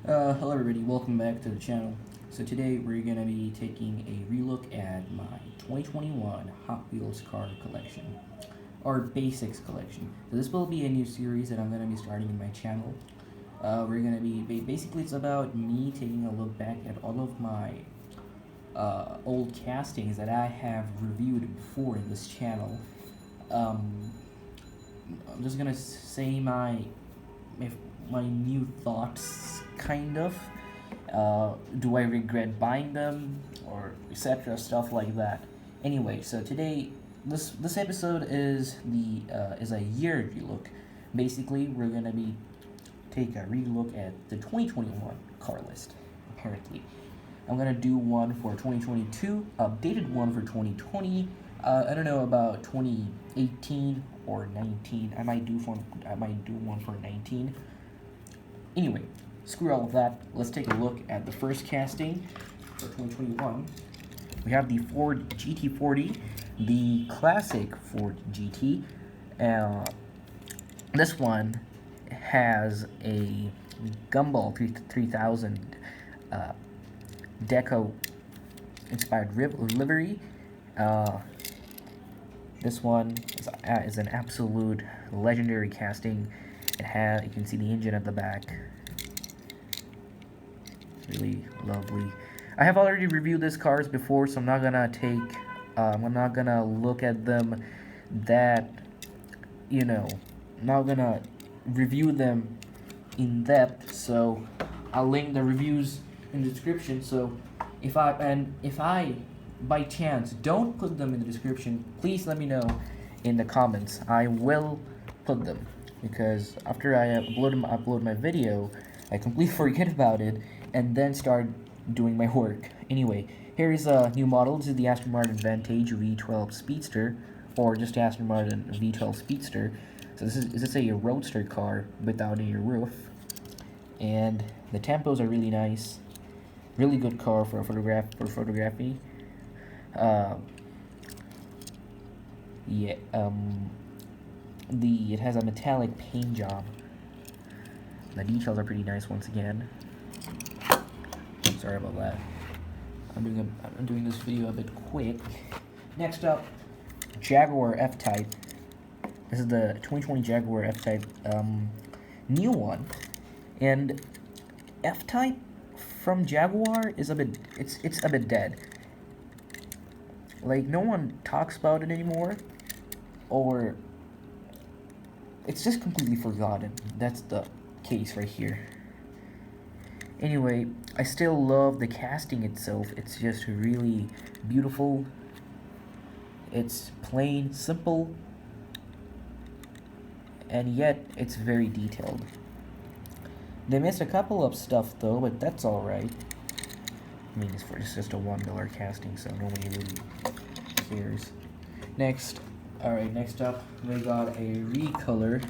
Hello everybody, welcome back to the channel. So today we're going to be taking a relook at my 2021 Hot Wheels car collection, or basics collection. So this will be a new series that I'm going to be starting in my channel. We're going to be, basically it's about me taking a look back at all of my old castings that I have reviewed before in this channel. I'm just going to say my new thoughts, kind of. Do I regret buying them, or etc. Stuff like that. Anyway, so today, this episode is a year relook. Basically, we're gonna be take a relook at the 2021 car list. Apparently, I'm gonna do one for 2022, updated one for 2020. I don't know about 2018 or 19. I might do one for 19. Anyway, screw all of that. Let's take a look at the first casting for 2021. We have the Ford GT40, the classic Ford GT. This one has a Gumball 3000 Deco inspired livery. This one is an absolute legendary casting. You can see the engine at the back. Really lovely. I have already reviewed these cars before, so I'm not gonna look at them not gonna review them in depth. So I'll link the reviews in the description. So if I by chance don't put them in the description, please let me know in the comments. I will put them, because after I upload my video, I completely forget about it and then start doing my work. Anyway, here is a new model. This is the Aston Martin Vantage V12 Speedster, or just Aston Martin V12 Speedster. So this is a roadster car without any roof, and the tempos are really nice. Really good car for photography. It has a metallic paint job. The details are pretty nice once again. Sorry about that. I'm doing this video a bit quick. Next up, Jaguar F-Type. This is the 2020 Jaguar F-Type, new one. And F-Type from Jaguar is it's a bit dead. Like, no one talks about it anymore, or it's just completely forgotten. That's the case right here. Anyway, I still love the casting itself. It's just really beautiful. It's plain, simple, and yet it's very detailed. They missed a couple of stuff though, but that's alright. I mean, it's just a $1 casting, so nobody really cares. Next up, we got a recolor.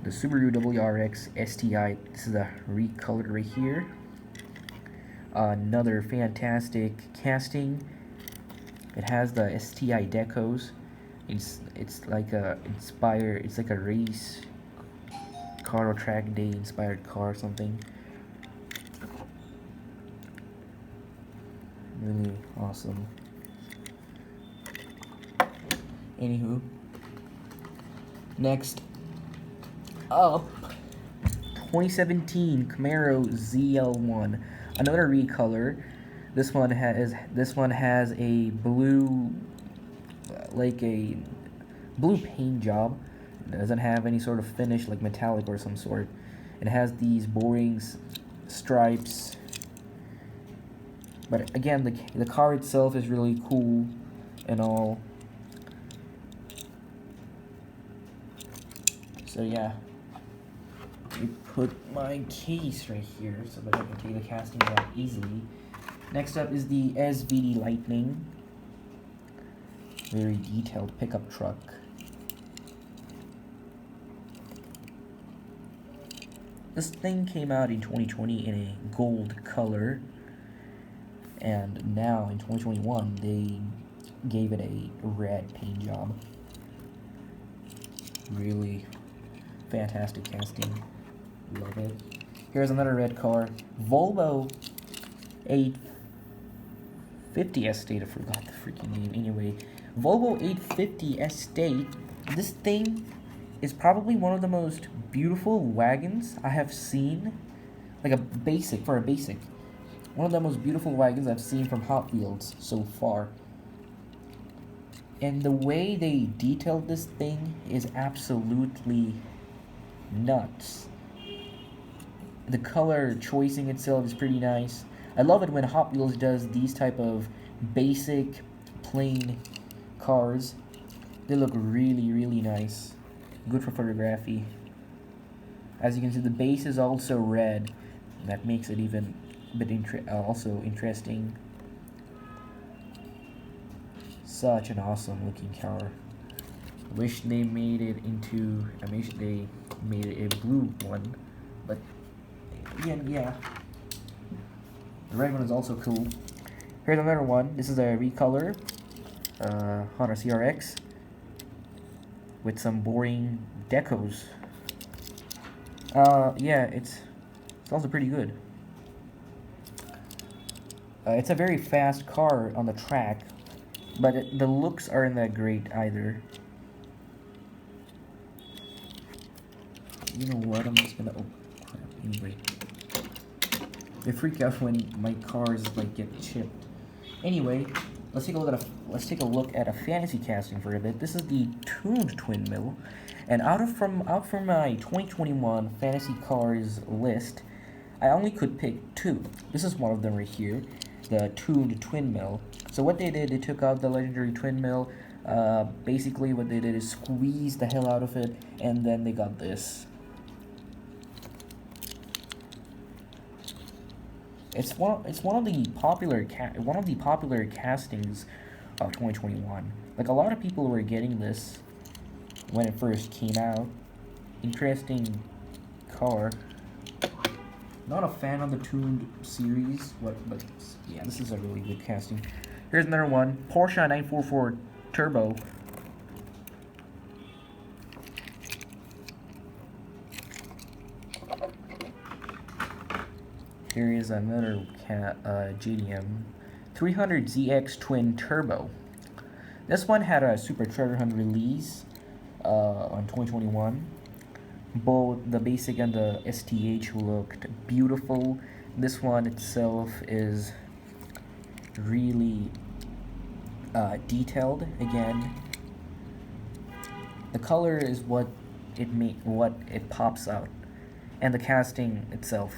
The Subaru WRX STI. This is a recolor right here. Another fantastic casting. It has the STI decos. It's like a race car or track day inspired car or something. Really awesome. Anywho, next up, 2017 Camaro ZL1, another recolor. This one has a blue, like a blue paint job. It doesn't have any sort of finish like metallic or some sort. It has these boring stripes. But again, the car itself is really cool and all. So yeah, we put my case right here so that I can take the castings out easily. Next up is the SVD Lightning. Very detailed pickup truck. This thing came out in 2020 in a gold color, and now in 2021 they gave it a red paint job. Really fantastic casting. Love it. Here's another red car. Volvo 850 Estate. I forgot the freaking name. Anyway, Volvo 850 Estate. This thing is probably one of the most beautiful wagons I have seen. Like a basic. One of the most beautiful wagons I've seen from Hot Wheels so far. And the way they detailed this thing is absolutely nuts. The color choicing itself is pretty nice. I love it when Hot Wheels does these type of basic, plain cars. They look really, really nice. Good for photography. As you can see, the base is also red. That makes it even a bit also interesting. Such an awesome looking car. I wish they made it into. I wish they made it a blue one, but yeah. The red one is also cool. Here's another one. This is a recolor Honda CRX with some boring decos. Yeah, it's also pretty good. It's a very fast car on the track, but the looks aren't that great either. You know what? I'm just gonna. Oh crap! Anyway, they freak out when my cars like get chipped. Anyway, let's take a look at a fantasy casting for a bit. This is the tuned twin mill, and out from my 2021 fantasy cars list, I only could pick two. This is one of them right here, the tuned twin mill. So what they did, they took out the legendary twin mill. Basically, what they did is squeeze the hell out of it, and then they got this. It's one of the popular castings of 2021. Like a lot of people were getting this when it first came out. Interesting car. Not a fan of the tuned series, but yeah, this is a really good casting. Here's another one, Porsche 944 Turbo. Here is another JDM 300ZX Twin Turbo. This one had a Super Treasure Hunt release on 2021. Both the basic and the STH looked beautiful. This one itself is really detailed again. The color is what it pops out, and the casting itself.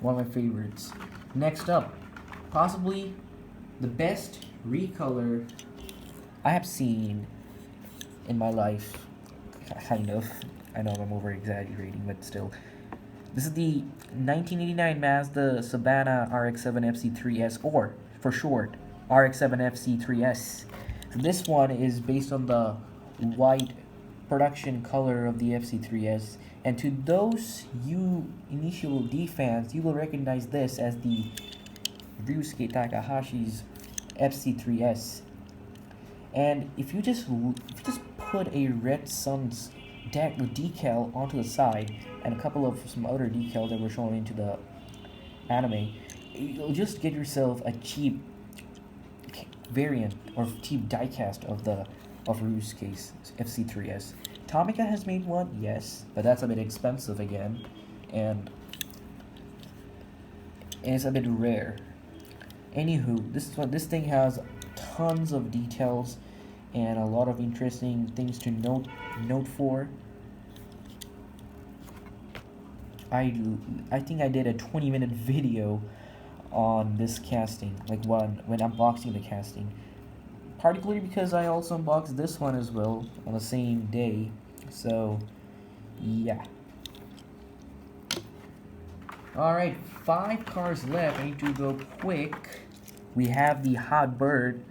One of my favorites. Next up, possibly the best recolor I have seen in my life. Kind of. I know I'm over exaggerating, but still. This is the 1989 Mazda Savannah RX-7 FC3S, or for short, RX-7 FC3S. So this one is based on the white production color of the FC3S. And to those Initial D fans, you will recognize this as the Ryusuke Takahashi's FC3S. And if you just put a Red Sun's decal onto the side and a couple of some other decals that were shown into the anime, you'll just get yourself a cheap variant or cheap diecast of Ryusuke's FC3S. Tomica has made one, yes, but that's a bit expensive again, and it's a bit rare. Anywho, this thing has tons of details and a lot of interesting things to note for. I think I did a 20-minute video on this casting, like when unboxing the casting. Particularly because I also unboxed this one as well on the same day. So, yeah. Alright, 5 cars left. I need to go quick. We have the Hot Bird,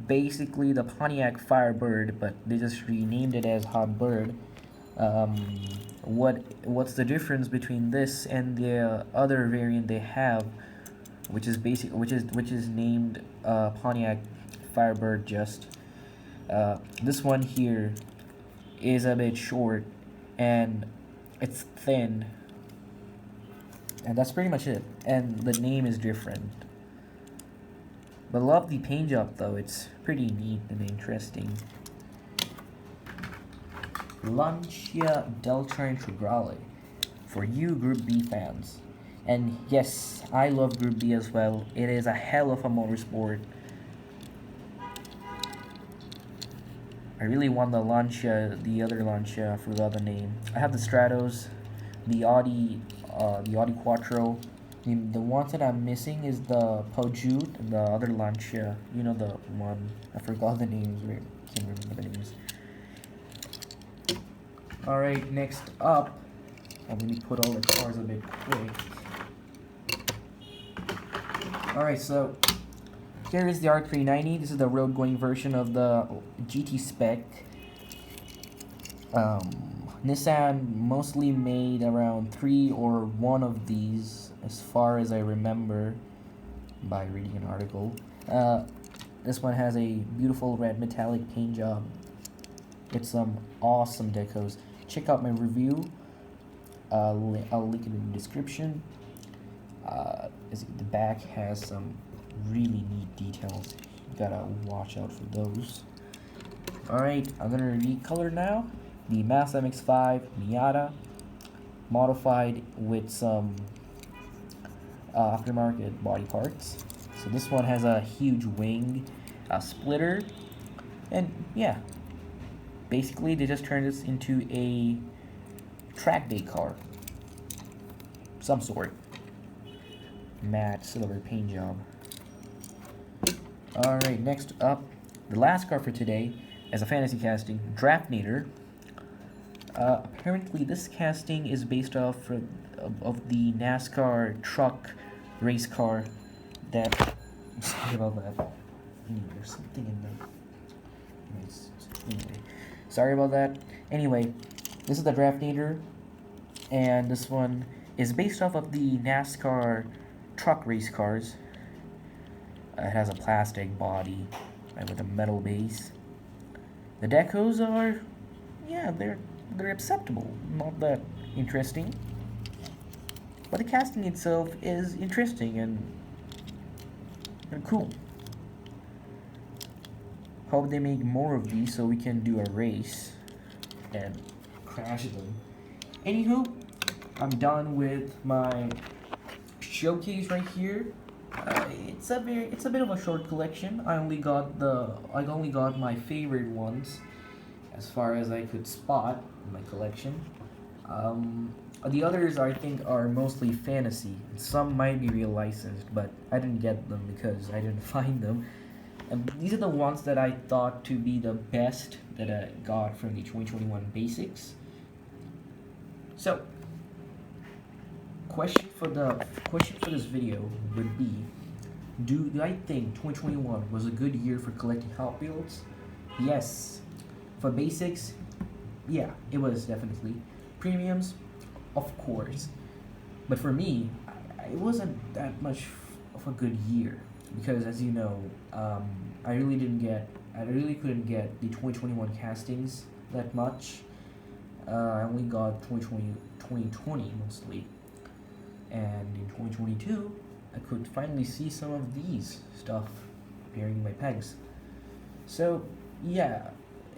basically the Pontiac Firebird, but they just renamed it as Hot Bird. What's the difference between this and the other variant they have, which is named Pontiac Firebird just. This one here is a bit short and it's thin, and that's pretty much it. And the name is different. But love the paint job though, it's pretty neat and interesting. Lancia Delta Integrale for you Group B fans. And yes, I love Group B as well. It is a hell of a motorsport. I really want the Lancia, the other Lancia, for the other name. I have the Stratos, the Audi Quattro. The ones that I'm missing is the Peugeot and the other Lancia. You know, the one, I forgot the names, right? Can't remember the names. Alright, next up, let me put all the cars a bit quick. Alright, so here is the R390. This is the road going version of the GT spec. Nissan mostly made around 3 or 1 of these, as far as I remember by reading an article. This one has a beautiful red metallic paint job. It's some awesome decos. Check out my review. I'll link it in the description. The back has some really neat details. You gotta watch out for those. Alright, I'm gonna recolor now. The Mazda MX-5 Miata, modified with some aftermarket body parts. So this one has a huge wing, a splitter, and yeah, basically they just turned this into a track day car, some sort. Matte silver paint job. Alright, next up, the last car for today is a fantasy casting, Draftnator. Apparently this casting is based off of the NASCAR truck race car that... Sorry about that. There's something in there. Anyway, sorry about that. Anyway, this is the Draftnator, and this one is based off of the NASCAR truck race cars. It has a plastic body with a metal base. The decos are, yeah, they're acceptable, not that interesting. But the casting itself is interesting and cool. Hope they make more of these so we can do a race and crash them. Anywho, I'm done with my showcase right here. It's a bit of a short collection. I only got my favorite ones, as far as I could spot in my collection. The others I think are mostly fantasy. Some might be real licensed, but I didn't get them because I didn't find them. And these are the ones that I thought to be the best that I got from the 2021 basics. So, question for this video would be: do I think 2021 was a good year for collecting Hot Wheels? Yes. For basics, yeah, it was definitely. Premiums, of course. But for me, it wasn't that much of a good year because, as you know, I really couldn't get the 2021 castings that much. I only got 2020 mostly, and in 2022, I could finally see some of these stuff appearing in my pegs. So, yeah,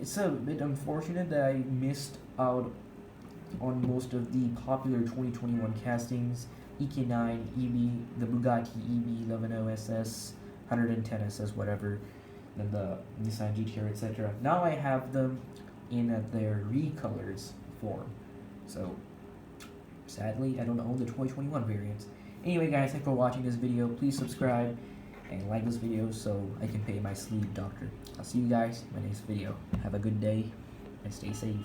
it's a bit unfortunate that I missed out on most of the popular 2021 castings: EK9, EB, the Bugatti EB 1100 SS, 110 SS, whatever, then the Nissan GTR, etc. Now I have them in their recolors form. So, sadly, I don't own the 2021 variants. Anyway, guys, thanks for watching this video. Please subscribe and like this video so I can pay my sleep doctor. I'll see you guys in my next video. Have a good day and stay safe.